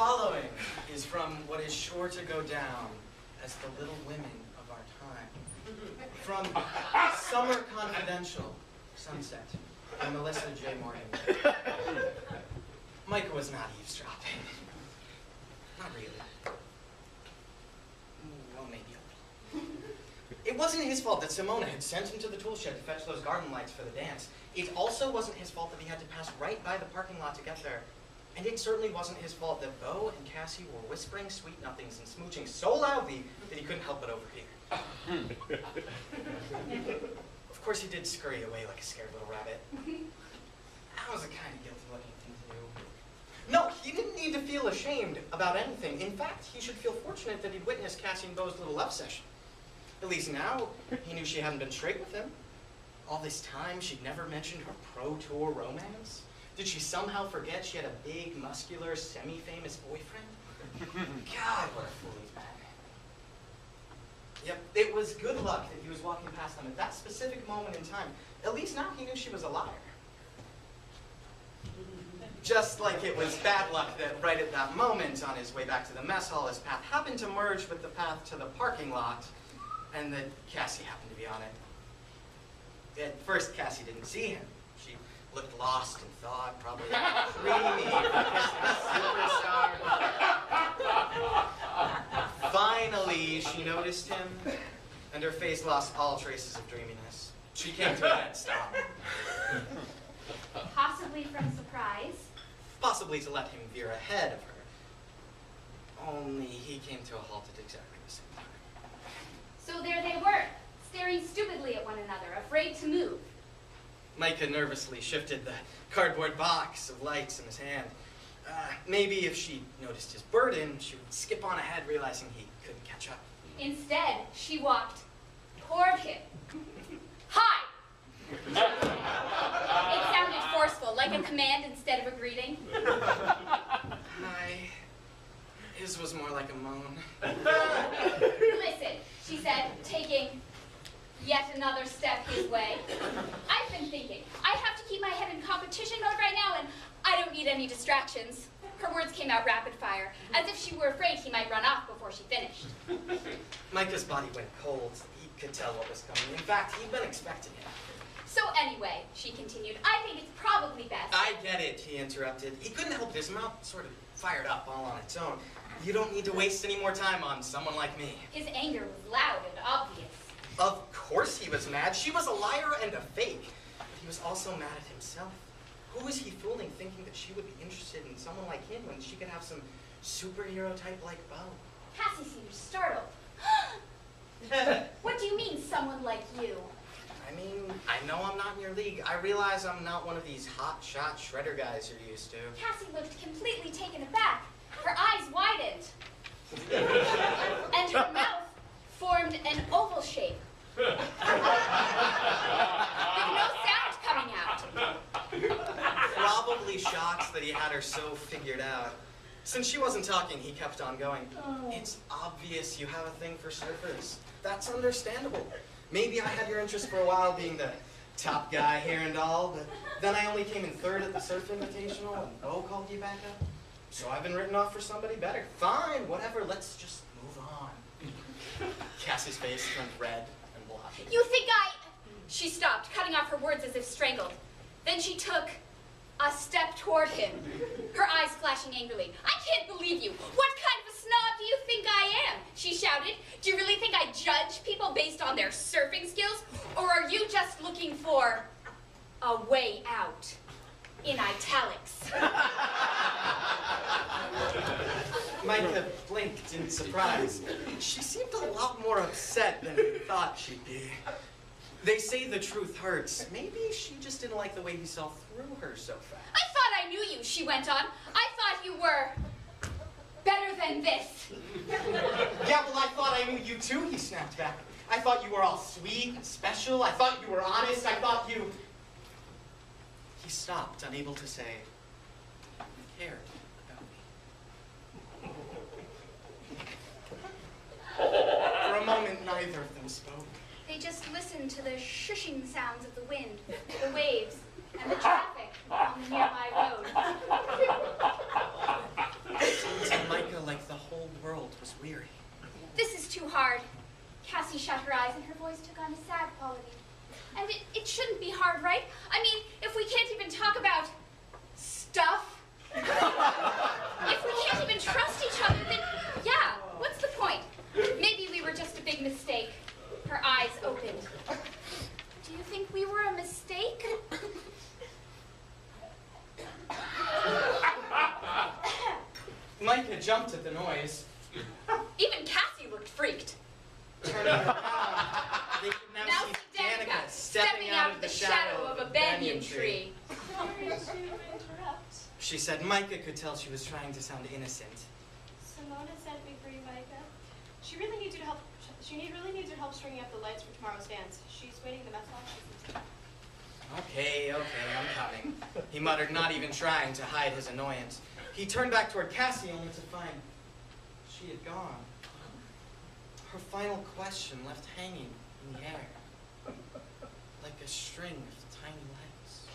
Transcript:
following is from what is sure to go down as the Little Women of our time. From Summer Confidential, Sunset, by Melissa J. Morgan. Micah was not eavesdropping. Not really. Well, maybe a little. It wasn't his fault that Simona had sent him to the tool shed to fetch those garden lights for the dance. It also wasn't his fault that he had to pass right by the parking lot to get there. And it certainly wasn't his fault that Bo and Cassie were whispering sweet nothings and smooching so loudly that he couldn't help but overhear. Of course, he did scurry away like a scared little rabbit. That was a kind of guilty-looking thing to do. No, he didn't need to feel ashamed about anything. In fact, he should feel fortunate that he'd witnessed Cassie and Bo's little love session. At least now, he knew she hadn't been straight with him. All this time, she'd never mentioned her pro-tour romance. Did she somehow forget she had a big, muscular, semi-famous boyfriend? God, what a fool he's been. Yep, it was good luck that he was walking past them at that specific moment in time. At least now he knew she was a liar. Just like it was bad luck that right at that moment, on his way back to the mess hall, his path happened to merge with the path to the parking lot, and that Cassie happened to be on it. At first, Cassie didn't see him. She looked lost in thought, probably dreamy, superstar. Finally, she noticed him, and her face lost all traces of dreaminess. She came to a dead stop. Possibly from surprise. Possibly to let him veer ahead of her. Only he came to a halt at exactly the same time. So there they were, staring stupidly at one another, afraid to move. Micah nervously shifted the cardboard box of lights in his hand. Maybe if she noticed his burden, she would skip on ahead, realizing he couldn't catch up. Instead, she walked toward him. Hi! It sounded forceful, like a command instead of a greeting. Hi. His was more like a moan. Listen, she said, taking yet another step his way. I've been thinking, I have to keep my head in competition mode right now, and I don't need any distractions. Her words came out rapid fire, as if she were afraid he might run off before she finished. Micah's body went cold. He could tell what was coming. In fact, he'd been expecting it. So anyway, she continued, I think it's probably best. I get it, he interrupted. He couldn't help it. His mouth sort of fired up all on its own. You don't need to waste any more time on someone like me. His anger was loud and obvious. Of course he was mad. She was a liar and a fake. But he was also mad at himself. Who was he fooling, thinking that she would be interested in someone like him when she could have some superhero type like Bo? Cassie seemed startled. What do you mean, someone like you? I mean, I know I'm not in your league. I realize I'm not one of these hot-shot shredder guys you're used to. Cassie looked completely taken aback. Her eyes widened. And her mouth formed an oval shape. With no sound coming out. Probably shocked that he had her so figured out. Since she wasn't talking, he kept on going. Oh. It's obvious you have a thing for surfers. That's understandable. Maybe I had your interest for a while being the top guy here and all, but then I only came in third at the surf invitational and Bo called you back up. So I've been written off for somebody better. Fine, whatever, let's just move on. Cassie's face turned red and blocked. You think I... She stopped, cutting off her words as if strangled. Then she took a step toward him, her eyes flashing angrily. I can't believe you. What kind of a snob do you think I am? She shouted. Do you really think I judge people based on their surfing skills? Or are you just looking for a way out? In italics. Micah blinked in surprise. She seemed a lot more upset than he thought she'd be. They say the truth hurts. Maybe she just didn't like the way he saw through her so fast. I thought I knew you, she went on. I thought you were better than this. Yeah, well, I thought I knew you too, he snapped back. I thought you were all sweet and special. I thought you were honest. I thought you... He stopped, unable to say, he cared about me. For a moment, neither of them spoke. They just listened to the shushing sounds of the wind, the waves, and the traffic on the nearby road. It seemed to Micah jumped at the noise. Even Cassie looked freaked. Turning around, they could now see Danica stepping out of the shadow of a banyan tree. Sorry to interrupt. She said Micah could tell she was trying to sound innocent. Simona sent me for you, Micah. She really needs you to help. Really needs your help stringing up the lights for tomorrow's dance. She's waiting in the mess hall. Okay, I'm coming. He muttered, not even trying to hide his annoyance. He turned back toward Cassie only to find she had gone. Her final question left hanging in the air, like a string of tiny legs.